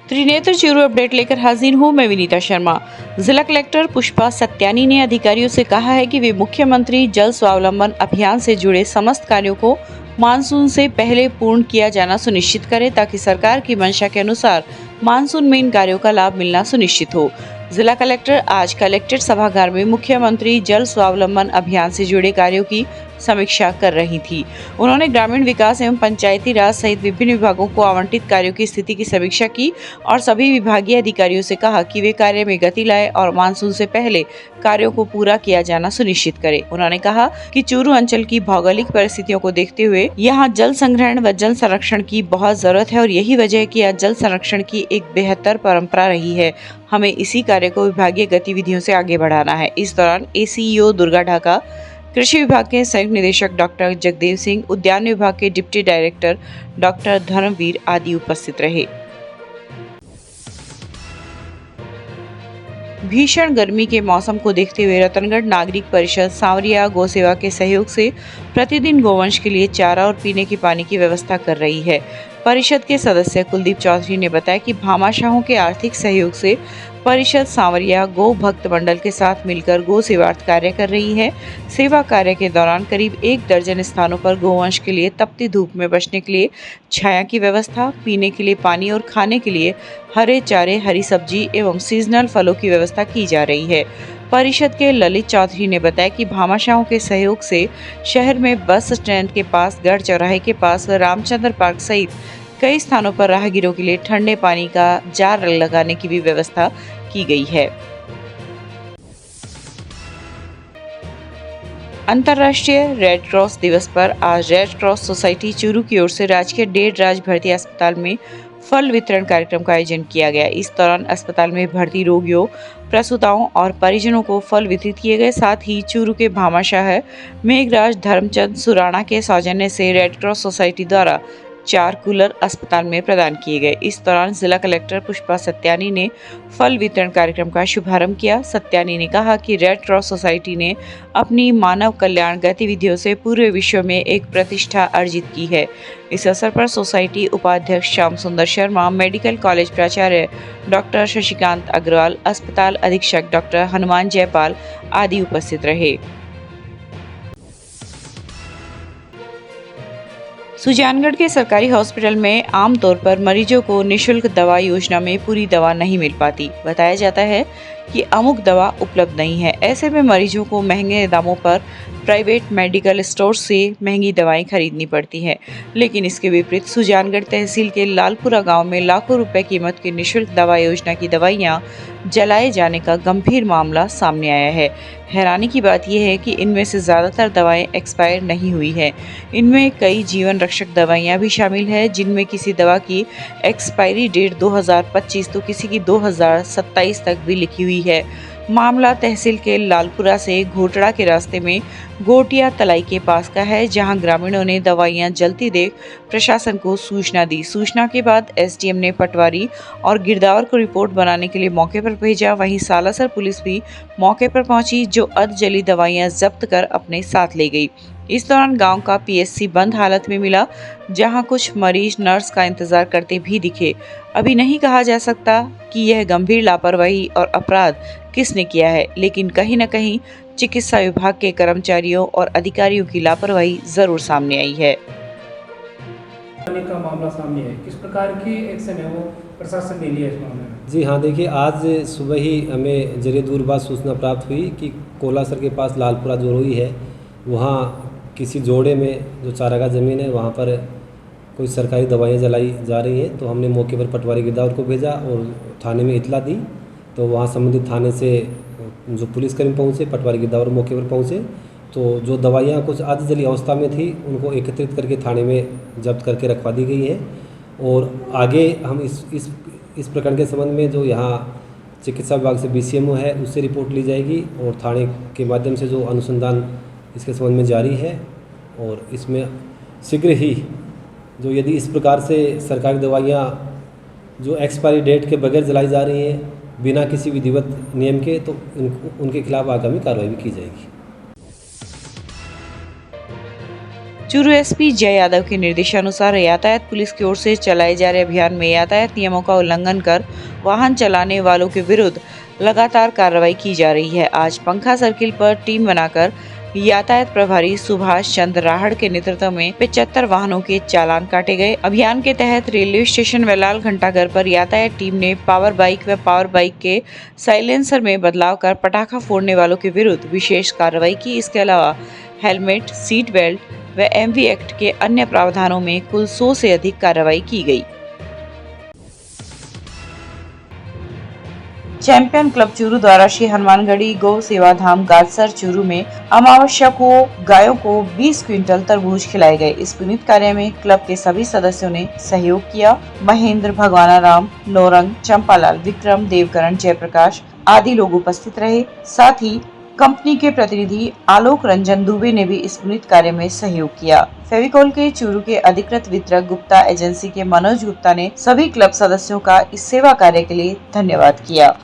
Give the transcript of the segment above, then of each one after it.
Trinetra Churu update लेकर हाजिर हूँ मैं विनीता शर्मा। जिला कलेक्टर पुष्पा सत्यानी ने अधिकारियों से कहा है कि वे मुख्यमंत्री जल स्वावलंबन अभियान से जुड़े समस्त कार्यों को मानसून से पहले पूर्ण किया जाना सुनिश्चित करें ताकि सरकार की मंशा के अनुसार मानसून में इन कार्यों का लाभ मिलना सुनिश्चित हो। जिला कलेक्टर आज कलेक्ट्रेट सभागार में मुख्यमंत्री जल स्वावलंबन अभियान से जुड़े कार्यों की समीक्षा कर रही थी। उन्होंने ग्रामीण विकास एवं पंचायती राज सहित विभिन्न विभागों को आवंटित कार्यों की स्थिति की समीक्षा की और सभी विभागीय अधिकारियों से कहा कि वे कार्य में गति लाएं और मानसून से पहले कार्यों को पूरा किया जाना सुनिश्चित करें। उन्होंने कहा कि चूरू अंचल की भौगोलिक परिस्थितियों को देखते हुए यहाँ जल संग्रहण व जल संरक्षण की बहुत जरूरत है और यही वजह है कि आज जल संरक्षण की एक बेहतर परंपरा रही है। हमें इसी कार्य को विभागीय गतिविधियों से आगे बढ़ाना है। इस दौरान ACEO दुर्गा ढाका, कृषि विभाग के संयुक्त निदेशक डॉक्टर जगदेव सिंह, उद्यान विभाग के डिप्टी डायरेक्टर डॉक्टर धर्मवीर आदि उपस्थित रहे। भीषण गर्मी के मौसम को देखते हुए रतनगढ़ नागरिक परिषद सांवरिया गौ सेवा के सहयोग से प्रतिदिन गोवंश के लिए चारा और पीने के पानी की व्यवस्था कर रही है। परिषद के सदस्य कुलदीप चौधरी ने बताया कि भामाशाहों के आर्थिक सहयोग से परिषद सांवरिया गौ भक्त मंडल के साथ मिलकर गौ सेवार्थ कार्य कर रही है। सेवा कार्य के दौरान करीब 1 दर्जन स्थानों पर गोवंश के लिए तपती धूप में बचने के लिए छाया की व्यवस्था, पीने के लिए पानी और खाने के लिए हरे चारे, हरी सब्जी एवं सीजनल फलों की व्यवस्था की जा रही है। परिषद के ललित चौधरी ने बताया कि भामाशाहों के सहयोग से शहर में बस स्टैंड के पास, गढ़ चौराहे के पास व रामचंद्र पार्क सहित कई स्थानों पर राहगीरों के लिए ठंडे पानी का जार लगाने की भी व्यवस्था की गई है। अंतर्राष्ट्रीय रेड क्रॉस दिवस पर आज रेड क्रॉस सोसाइटी चूरू की ओर से राजकीय डेढ़ राज भर्ती अस्पताल में फल वितरण कार्यक्रम का आयोजन किया गया। इस दौरान अस्पताल में भर्ती रोगियों, प्रसूताओं और परिजनों को फल वितरित किए गए। साथ ही चूरू के भामाशाह मेघराज धर्मचंद सुराणा के सौजन्य से रेड क्रॉस सोसाइटी द्वारा 4 कूलर अस्पताल में प्रदान किए गए। इस दौरान जिला कलेक्टर पुष्पा सत्यानी ने फल वितरण कार्यक्रम का शुभारंभ किया। सत्यानी ने कहा कि रेड क्रॉस सोसाइटी ने अपनी मानव कल्याण गतिविधियों से पूरे विश्व में एक प्रतिष्ठा अर्जित की है। इस अवसर पर सोसाइटी उपाध्यक्ष श्याम सुंदर शर्मा, मेडिकल कॉलेज प्राचार्य डॉक्टर शशिकांत अग्रवाल, अस्पताल अधीक्षक डॉक्टर हनुमान जयपाल आदि उपस्थित रहे। सुजानगढ़ के सरकारी हॉस्पिटल में आमतौर पर मरीजों को निशुल्क दवा योजना में पूरी दवा नहीं मिल पाती। बताया जाता है कि अमुक दवा उपलब्ध नहीं है। ऐसे में मरीजों को महंगे दामों पर प्राइवेट मेडिकल स्टोर से महंगी दवाएं खरीदनी पड़ती हैं। लेकिन इसके विपरीत सुजानगढ़ तहसील के लालपुरा गांव में लाखों रुपए कीमत की निशुल्क दवा योजना की दवाइयां जलाए जाने का गंभीर मामला सामने आया है। हैरानी की बात यह है कि इनमें से ज़्यादातर दवाएं एक्सपायर नहीं हुई हैं। इनमें कई जीवन रक्षक दवाइयां भी शामिल हैं, जिनमें किसी दवा की एक्सपायरी डेट 2025 तो किसी की 2027 तक भी लिखी हुई है। मामला तहसील के लालपुरा से घोटड़ा के रास्ते में गोटिया तलाई के पास का है, जहां ग्रामीणों ने दवाइयां जलती देख प्रशासन को सूचना दी। सूचना के बाद SDM ने पटवारी और गिरदावर को रिपोर्ट बनाने के लिए मौके पर भेजा। वहीं सालासर पुलिस भी मौके पर पहुंची, जो अध जली दवाइयां जब्त कर अपने साथ ले गई। इस दौरान गांव का PSC बंद हालत में मिला, जहां कुछ मरीज नर्स का इंतजार करते भी दिखे। अभी नहीं कहा जा सकता कि यह गंभीर लापरवाही और अपराध किसने किया है, लेकिन कहीं न कहीं चिकित्सा विभाग के कर्मचारियों और अधिकारियों की लापरवाही जरूर सामने आई है। का मामला सामने है, किस प्रकार की एक्शन है वो प्रशासन ने लिया इस मामले में? जी हाँ, देखिए आज सुबह ही हमें जरिए दूरबाज सूचना प्राप्त हुई कि कोलासर के पास लालपुरा जोरोई है, वहाँ किसी जोड़े में जो चारागाह ज़मीन है वहाँ पर कोई सरकारी दवाइयाँ जलाई जा रही हैं। तो हमने मौके पर पटवारी गिरदावर को भेजा और थाने में इतला दी। तो वहाँ संबंधित थाने से जो पुलिसकर्मी पहुँचे, पटवारी गिरदावर मौके पर पहुँचे, तो जो दवाइयाँ कुछ आधी जली अवस्था में थी उनको एकत्रित करके थाने में जब्त करके रखवा दी गई है। और आगे हम इस प्रकरण के संबंध में जो यहाँ चिकित्सा विभाग से BCMO है उससे रिपोर्ट ली जाएगी और थाने के माध्यम से जो अनुसंधान इसके संबंध में जारी है। और इसमें शीघ्र ही जो यदि इस प्रकार से सरकारी दवाइयाँ जो एक्सपायरी डेट के बगैर जलाई जा रही हैं बिना किसी विधिवत नियम के, तो उनके खिलाफ आगामी कार्रवाई भी की जाएगी। चूरू एसपी जय यादव के निर्देशानुसार यातायात पुलिस की ओर से चलाए जा रहे अभियान में यातायात नियमों का उल्लंघन कर वाहन चलाने वालों के विरुद्ध लगातार कार्रवाई की जा रही है। आज पंखा सर्किल पर टीम बनाकर यातायात प्रभारी सुभाष चंद्र राहड़ के नेतृत्व में 75 वाहनों के चालान काटे गए। अभियान के तहत रेलवे स्टेशन व लाल घंटाघर पर यातायात टीम ने पावर बाइक व पावर बाइक के साइलेंसर में बदलाव कर पटाखा फोड़ने वालों के विरुद्ध विशेष कार्रवाई की। इसके अलावा हेलमेट, सीट बेल्ट व एमवी एक्ट के अन्य प्रावधानों में कुल 100 से अधिक कार्रवाई की गई। चैंपियन क्लब चूरू द्वारा श्री हनुमानगढ़ी गौ सेवा धाम गादसर चूरू में अमावस्या को गायों को 20 क्विंटल तरबूज खिलाए गए। इस पुनीत कार्य में क्लब के सभी सदस्यों ने सहयोग किया। महेंद्र, भगवानाराम, नौरंग, चंपालाल, विक्रम, देवकरण, जयप्रकाश आदि लोग उपस्थित रहे। साथ ही कंपनी के प्रतिनिधि आलोक रंजन दुबे ने भी इस पुनीत कार्य में सहयोग किया। फेविकॉल के चूरू के अधिकृत वितरक गुप्ता एजेंसी के मनोज गुप्ता ने सभी क्लब सदस्यों का इस सेवा कार्य के लिए धन्यवाद किया।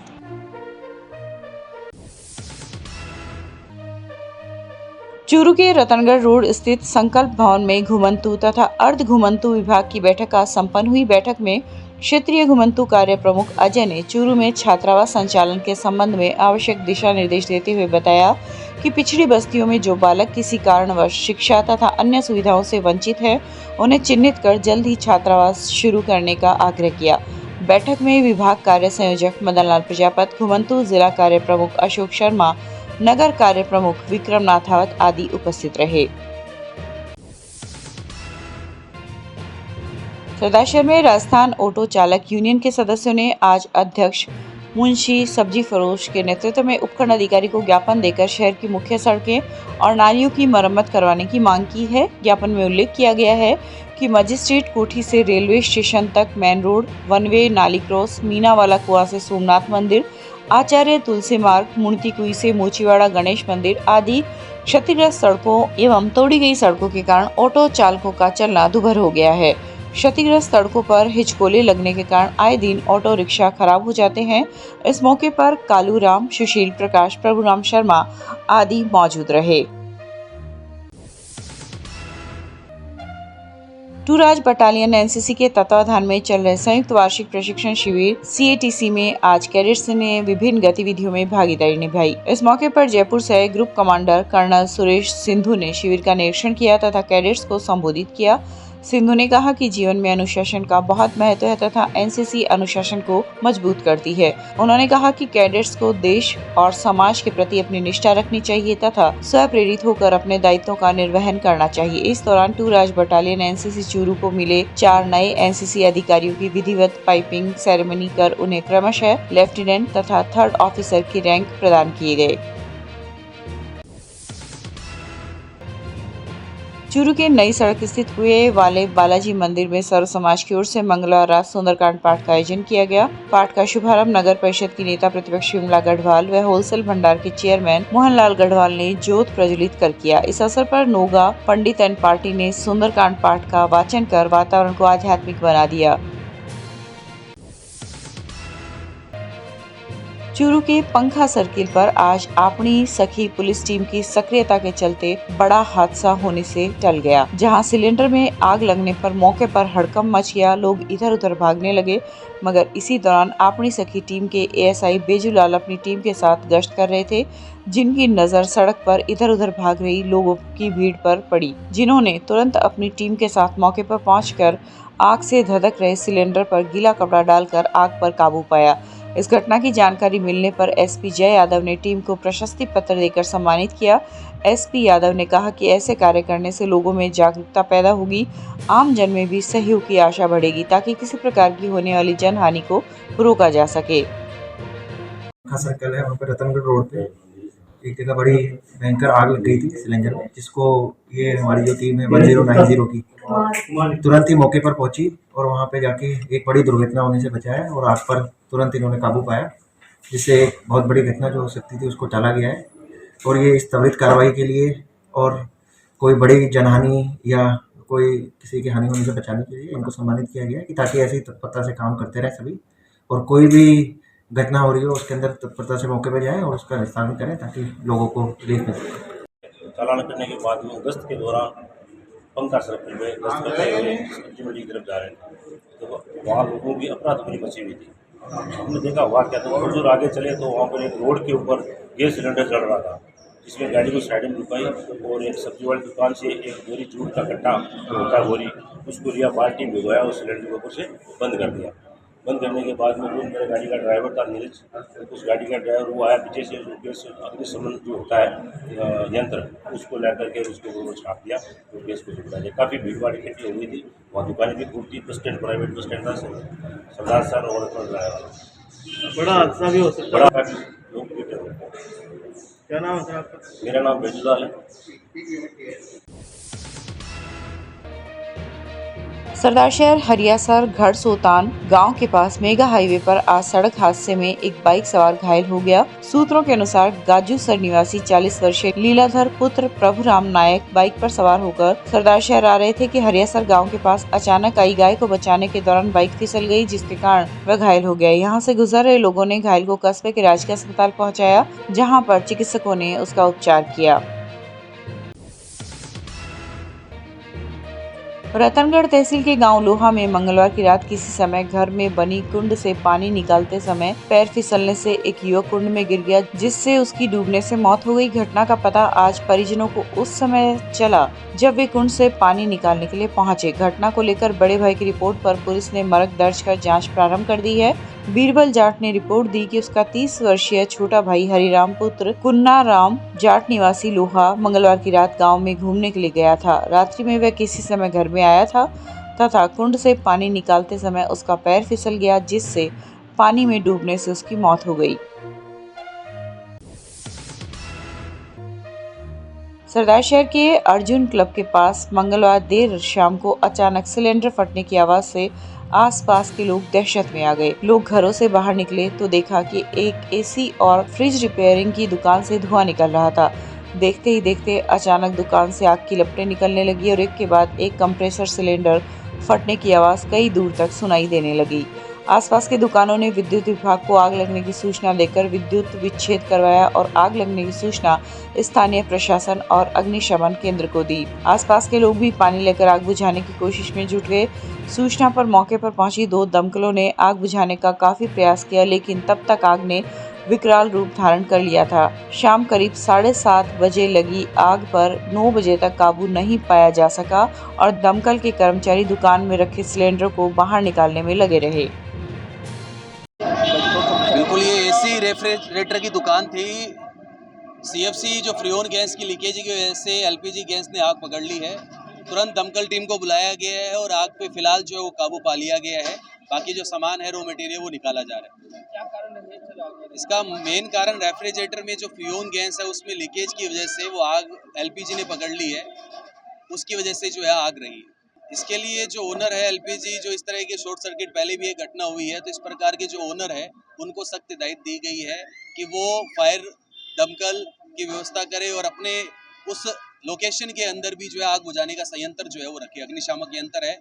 चूरू के रतनगढ़ रोड स्थित संकल्प भवन में घुमंतु तथा अर्ध घुमंतु विभाग की बैठक का संपन्न हुई। बैठक में क्षेत्रीय घुमंतु कार्य प्रमुख अजय ने चूरू में छात्रावास संचालन के संबंध में आवश्यक दिशा निर्देश देते हुए बताया कि पिछड़ी बस्तियों में जो बालक किसी कारणवश शिक्षा तथा अन्य सुविधाओं से वंचित है, उन्हें चिन्हित कर जल्द ही छात्रावास शुरू करने का आग्रह किया। बैठक में विभाग कार्य संयोजक मदन लाल प्रजापत, घुमंतु जिला कार्य प्रमुख अशोक शर्मा, नगर कार्य प्रमुख विक्रम नाथावत आदि उपस्थित रहे। सरदाशहर में राजस्थान ऑटो चालक यूनियन के सदस्यों ने आज अध्यक्ष मुंशी सब्जी फरोश के नेतृत्व में उपखंड अधिकारी को ज्ञापन देकर शहर की मुख्य सड़कें और नालियों की मरम्मत करवाने की मांग की है। ज्ञापन में उल्लेख किया गया है कि मजिस्ट्रेट कोठी से रेलवे स्टेशन तक मेन रोड, वन वे, नाली क्रॉस, मीनावाला कुआं से सोमनाथ मंदिर, आचार्य तुलसी मार्ग, मुणती कुई से मोचीवाड़ा गणेश मंदिर आदि क्षतिग्रस्त सड़कों एवं तोड़ी गई सड़कों के कारण ऑटो चालकों का चलना दुभर हो गया है। क्षतिग्रस्त सड़कों पर हिचकोले लगने के कारण आए दिन ऑटो रिक्शा खराब हो जाते हैं। इस मौके पर कालू राम, सुशील प्रकाश, प्रभुराम शर्मा आदि मौजूद रहे। टूराज बटालियन एनसीसी के तत्वाधान में चल रहे संयुक्त वार्षिक प्रशिक्षण शिविर सीएटीसी में आज कैडेट्स ने विभिन्न गतिविधियों में भागीदारी निभाई। इस मौके पर जयपुर से group commander colonel Suresh Sindhu ने शिविर का निरीक्षण किया तथा कैडेट्स को संबोधित किया। सिंधु ने कहा कि जीवन में अनुशासन का बहुत महत्व है तथा एनसीसी अनुशासन को मजबूत करती है। उन्होंने कहा कि कैडेट्स को देश और समाज के प्रति अपनी निष्ठा रखनी चाहिए तथा स्वप्रेरित होकर अपने दायित्वों का निर्वहन करना चाहिए। इस दौरान टूराज बटालियन एनसीसी चूरू को मिले 4 नए एनसीसी अधिकारियों की विधिवत पाइपिंग सेरेमनी कर उन्हें क्रमशः लेफ्टिनेंट तथा 3rd ऑफिसर की रैंक प्रदान किए गए। चूरू के नई सड़क स्थित कुएं वाले बालाजी मंदिर में सर्व समाज की ओर से मंगलवार रात सुंदरकांड पाठ का आयोजन किया गया। पाठ का शुभारंभ नगर परिषद की नेता प्रतिपक्ष विमला गढ़वाल व होलसेल भंडार के चेयरमैन मोहनलाल गढ़वाल ने ज्योत प्रज्वलित कर किया। इस अवसर पर नोगा पंडित एंड पार्टी ने सुंदरकांड पाठ का वाचन कर वातावरण को आध्यात्मिक बना दिया। चूरू के पंखा सर्किल पर आज अपनी सखी पुलिस टीम की सक्रियता के चलते बड़ा हादसा होने से टल गया, जहां सिलेंडर में आग लगने पर मौके पर हड़कंप मच गया। लोग इधर उधर भागने लगे, मगर इसी दौरान अपनी सखी टीम के एएसआई बेजूलाल अपनी टीम के साथ गश्त कर रहे थे, जिनकी नजर सड़क पर इधर उधर भाग रही लोगों की भीड़ पर पड़ी, जिन्होंने तुरंत अपनी टीम के साथ मौके पर पहुंचकर आग से धधक रहे सिलेंडर पर गीला कपड़ा डालकर आग पर काबू पाया। इस घटना की जानकारी मिलने पर एसपी जय यादव ने टीम को प्रशस्ति पत्र देकर सम्मानित किया। एसपी यादव ने कहा कि ऐसे कार्य करने से लोगों में जागरूकता पैदा होगी, आम जन में भी सहयोग की आशा बढ़ेगी ताकि किसी प्रकार की होने वाली जनहानि को रोका जा सके। सर्कल है वहाँ पे रतनगढ़ रोड पे एक जगह बड़ी भयंकर आग लग गई थी सिलेंडर में, जिसको ये हमारी जो टीम है 1090 की तुरंत ही मौके पर पहुंची और वहाँ पे जाके एक बड़ी दुर्घटना होने से बचाया और आग पर तुरंत इन्होंने काबू पाया, जिससे एक बहुत बड़ी घटना जो हो सकती थी उसको टाला गया है। और ये इस त्वरित कार्रवाई के लिए और कोई बड़ी जनहानि या कोई किसी की हानि होने से बचाने के लिए इनको सम्मानित किया गया है कि ताकि ऐसी तत्परता से काम करते रहे सभी, और कोई भी घटना हो रही हो उसके अंदर तत्परता से मौके पर जाएँ और उसका निस्तारण करें ताकि लोगों को रिलीफ मिल सके। चालान करने के बाद में गश्त के दौरान पंखा सर्कल में गश्त करते हुए सब्जी मंडी की तरफ जा रहे थे, तो वहाँ लोगों की अफरा तफरी मची हुई थी। हमने देखा हुआ क्या था, और जो आगे चले तो वहाँ पर एक रोड के ऊपर गैस सिलेंडर जल रहा था, जिसमें गाड़ी को साइड में रुकाई और एक सब्जी वाली दुकान से एक बोरी जूट का कट्टा होता है बोरी, उसको लिया, बाल्टी में भिगोया, उस सिलेंडर के ऊपर से बंद कर दिया। बंद करने के बाद में जो मेरे गाड़ी का ड्राइवर था नीरज, उस गाड़ी का ड्राइवर वो आया पीछे से, जो गैस अग्निशमन जो होता है यंत्र, उसको ला करके उसके ऊपर छाप दिया तो गैस को सुखा दिया। काफ़ी भीड़ भाड़ इकट्ठी हो गई थी, वहाँ दुकानें भी खूब थी, bus stand, private bus stand था, सरदार सर और बड़ा हादसा भी हो सकता बड़ा काफ़ी लोग इकट्ठे हुए। है। क्या नाम है सर आपका? मेरा नाम बेजुदाल है। सरदार शहर हरियासर घड़सोतान गांव के पास मेगा हाईवे पर आज सड़क हादसे में एक बाइक सवार घायल हो गया। सूत्रों के अनुसार गाजूसर निवासी 40 वर्षीय लीलाधर पुत्र प्रभुराम नायक बाइक पर सवार होकर सरदार शहर आ रहे थे कि हरियासर गांव के पास अचानक आई गाय को बचाने के दौरान बाइक फिसल गई, जिसके कारण वह घायल हो गया। यहाँ से गुजर रहे लोगों ने घायल को कस्बे के राजकीय अस्पताल पहुँचाया, जहाँ पर चिकित्सकों ने उसका उपचार किया। रतनगढ़ तहसील के गांव लोहा में मंगलवार की रात किसी समय घर में बनी कुंड से पानी निकालते समय पैर फिसलने से एक युवक कुंड में गिर गया, जिससे उसकी डूबने से मौत हो गई। घटना का पता आज परिजनों को उस समय चला जब वे कुंड से पानी निकालने के लिए पहुंचे। घटना को लेकर बड़े भाई की रिपोर्ट पर पुलिस ने मरक दर्ज कर जांच प्रारंभ कर दी है। बीरबल जाट ने रिपोर्ट दी कि उसका 30 वर्षीय छोटा भाई हरिराम पुत्र कुन्ना राम जाट निवासी लोहा मंगलवार की रात गांव में घूमने के लिए गया था। रात्रि में वह किसी समय घर में आया था तथा कुंड से पानी निकालते समय उसका पैर फिसल गया, जिससे पानी में डूबने से उसकी मौत हो गई। सरदार शहर के अर्जुन क्लब के पास मंगलवार देर शाम को अचानक सिलेंडर फटने की आवाज से आसपास के लोग दहशत में आ गए। लोग घरों से बाहर निकले तो देखा कि एक एसी और फ्रिज रिपेयरिंग की दुकान से धुआं निकल रहा था। देखते ही देखते अचानक दुकान से आग की लपटें निकलने लगी और एक के बाद एक कंप्रेसर सिलेंडर फटने की आवाज कई दूर तक सुनाई देने लगी। आसपास के दुकानों ने विद्युत विभाग को आग लगने की सूचना देकर विद्युत विच्छेद करवाया और आग लगने की सूचना स्थानीय प्रशासन और अग्निशमन केंद्र को दी। आसपास के लोग भी पानी लेकर आग बुझाने की कोशिश में जुट गए। सूचना पर मौके पर पहुंची 2 दमकलों ने आग बुझाने का काफी प्रयास किया, लेकिन तब तक आग ने विकराल रूप धारण कर लिया था। शाम करीब 7:30 बजे लगी आग पर 9 बजे तक काबू नहीं पाया जा सका और दमकल के कर्मचारी दुकान में रखे सिलेंडर को बाहर निकालने में लगे रहे। बिल्कुल, ये एसी रेफ्रिजरेटर की दुकान थी। सीएफसी जो फ्रीओन गैस की लीकेज की वजह से एलपीजी गैस ने आग पकड़ ली है। तुरंत दमकल टीम को बुलाया गया है और आग पे फिलहाल जो है वो काबू पा लिया गया है। बाकी जो सामान है, रॉ मटेरियल, वो निकाला जा रहा है। क्या कारण है इसका? मेन कारण रेफ्रिजरेटर में जो फ्रीओन गैस है उसमें लीकेज की वजह से वो आग एलपीजी ने पकड़ ली है, उसकी वजह से जो है आग रही है। इसके लिए जो ओनर है एलपीजी, जो इस तरह के शॉर्ट सर्किट पहले भी एक घटना हुई है, तो इस प्रकार के जो ओनर है उनको सख्त हिदायत दी गई है कि वो फायर दमकल की व्यवस्था करे और अपने उस लोकेशन के अंदर भी जो है आग बुझाने का संयंत्र जो है वो रखे। अग्निशामक यंत्र है,